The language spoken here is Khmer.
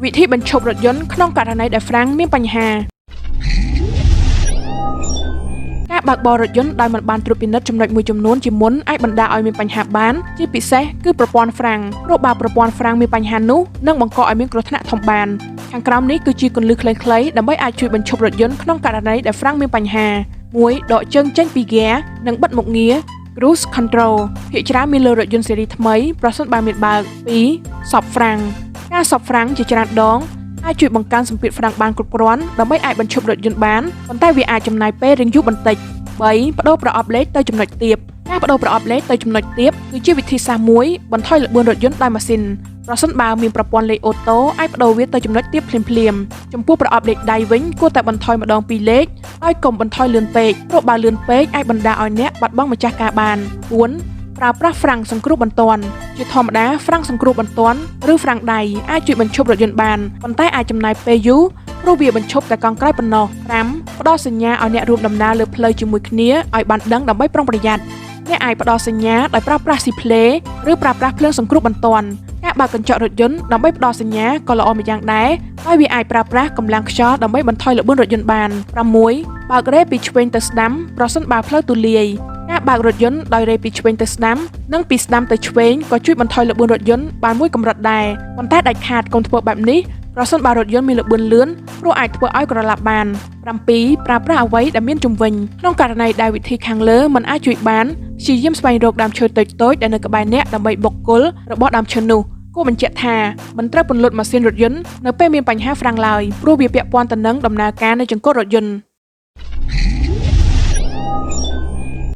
វិធីបញ្ឈប់រថយន្តក្នុងករណីដែលហ្វ្រាំងមានបញ្ហាការបើកបររថយន្តដោយមិនបានត្រួតពិនិត្យចំណុចមួយចំនួនជាមុនអាចបណ្ដាលឲ្យមានបញ្ហាបានជាពិសេសគឺប្រព័ន្ធហ្វ្រាំងព្រោះបើប្រព័ន្ធហ្វ្រាំងមានបញ្ហានោះនឹងបង្កឲ្យមានគ្រោះថ្នាក់ធំបានខាងក្រោមនេះគឺជាគន្លឹះខ្លីៗដើម្បីអាចជួយបញ្ឈប់រថយន្តក្នុងករណីដែលហ្វ្រាំងមានបញ្ហា1ដកជើងចេញពីហ្គានិងបិទមុខងារ Cruise Control ភាគច្រើនមានលើរថយន្តស៊េរីថ្មីប្រសិនបើមានបើក2សបហ្វ្រាំងការសបហ្វ្រាំងជាច្រើនដងអាចជួយបង្កើនសម្ពាធហ្វ្រាំងបានគ្រប់គ្រាន់ដើម្បីអាចបញ្ឈប់រថយន្តបានប៉ុន្តែវាអាចចំណាយពេលរៀងយូរបន្តិច3បដូរប្រអប់លេខទៅចំណុចទាបការបដូរប្រអប់លេខទៅចំណុចទាបគឺជាវិធីសាស្ត្រមួយបន្ថយល្បឿនរថយន្តដោយម៉ាស៊ីនប្រសិនបើមានប្រព័ន្ធលេខអូតូអាចបដូរវាទៅចំណុចទាបភ្លាមៗចំពោះប្រអប់លេខដៃវិញគួរតែបន្ថយម្ដង2លេខហើយកុំបន្ថយលឿនពេកព្រោះបើលឿនពេកអាចបណ្ដាលឲ្យអ្នកបាត់បង់ម្ចាស់ការបាន4ប្រើប្រាស់ហ្វ្រាំងសង្គ្រោះបន្ទាន់ជាធម្មតាហ្វ្រាំងសង្គ្រោះបន្ទាន់ឬហ្វ្រាំងដៃអាចជួយបញ្ឈប់រថយន្តបានប៉ុន្តែអាចចំណាយពេលយូរព្រោះវាបញ្ឈប់តែកង់ក្រោយប៉ុណ្ណោះ5ផ្ដល់សញ្ញាឲ្យអ្នករួមដំណើរលើផ្លូវជាមួយគ្នាឲ្យបានដឹងដើម្បីប្រុងប្រយ័ត្នអ្នកអាចផ្ដល់សញ្ញាដោយប្រើប្រាស់ស៊ីផ្លេឬប្រើប្រាស់ភ្លើងសង្គ្រោះបន្ទាន់ការបើកកញ្ចក់រថយន្តដើម្បីផ្ដល់សញ្ញាក៏ល្អម្យ៉ាងដែរហើយវាអាចប្រើប្រាស់កម្លាំងខ្យល់ដើម្បីបន្ថយល្បឿនរថយន្តបាន6បើករ៉េពីឆ្វេងទៅស្ដាំប្រសិនបើផ្លូវទូលាយការបើករថយន្តដោយរ៉េពីឆ្វេងទៅស្ដាំនិងពីស្ដាំទៅឆ្វេងក៏ជួយបន្ថយល្បឿនរថយន្តបានមួយកម្រិតដែរប៉ុន្តែដាច់ខាតកុំធ្វើបែបនេះប្រសិនបើរថយន្តមានល្បឿនលឿនព្រោះអាចធ្វើឲ្យក្រឡាប់បាន7ប្រើប្រាស់អ្វីដែលមានជំវិញក្នុងករណីដែលវិធីខាងលើមិនអាចជួយបានព្យាយាមស្វែងរកដើមឈើតូចៗដែលនៅក្បែរអ្នកដើម្បីបុកគល់របស់ដើមឈើនោះគួរបញ្ជាក់ថាមិនត្រូវពន្លត់ម៉ាស៊ីនរថយន្តនៅពេលមានបញ្ហាហ្វ្រាំងឡើយព្រោះវាពាក់ព័ន្ធទៅនឹងដំណើរការនៃចង្កូតរថយន្ត